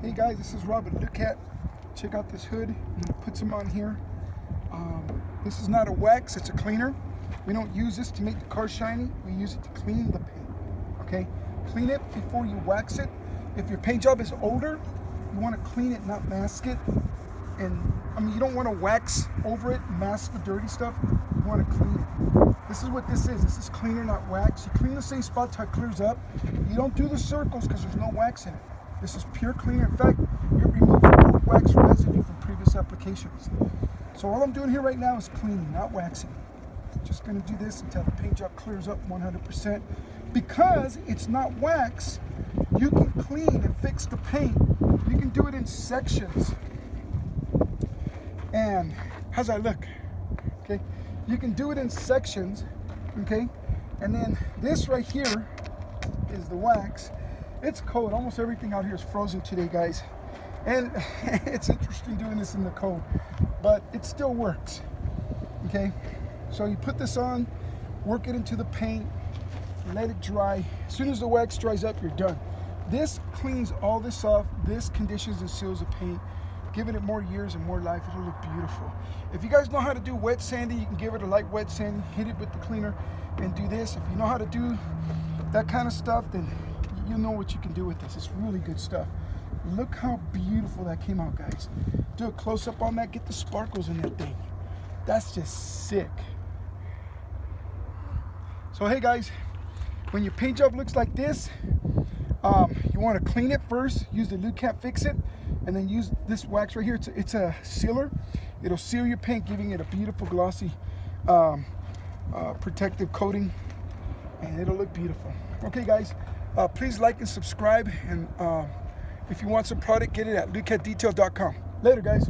Hey guys, this is Rob at Lukat. Check out this hood. I'm gonna put some on here. This is not a wax, it's a cleaner. We don't use this to make the car shiny. We use it to clean the paint. Okay, clean it before you wax it. If your paint job is older, you want to clean it, not mask it. And I mean, you don't want to wax over it, mask the dirty stuff. You want to clean it. This is what this is. This is cleaner, not wax. You clean the same spot till it clears up. You don't do the circles because there's no wax in it. This is pure cleaner. In fact, it removes old wax residue from previous applications. So all I'm doing here right now is cleaning, not waxing. Just going to do this until the paint job clears up 100%. Because it's not wax, you can clean and fix the paint. You can do it in sections. And how's that look? Okay, you can do it in sections. Okay, and then this right here is the wax. It's cold. Almost everything out here is frozen today, guys. And it's interesting doing this in the cold, but it still works. Okay, so you put this on, work it into the paint, let it dry. As soon as the wax dries up, you're done. This cleans all this off. This conditions and seals the paint, giving it more years and more life. It'll look beautiful. If you guys know how to do wet sanding, you can give it a light wet sanding, hit it with the cleaner, and do this. If you know how to do that kind of stuff, then you know what you can do with this. It's really good stuff. Look how beautiful that came out, guys. Do a close-up on that. Get the sparkles in that thing. That's just sick. So hey guys, when your paint job looks like this, you want to clean it first. Use the Lukat Fix It, and then use this wax right here. It's a sealer. It'll seal your paint, giving it a beautiful glossy protective coating, and it'll look beautiful. Okay guys, please like and subscribe, and if you want some product, get it at lukatdetail.com. Later guys.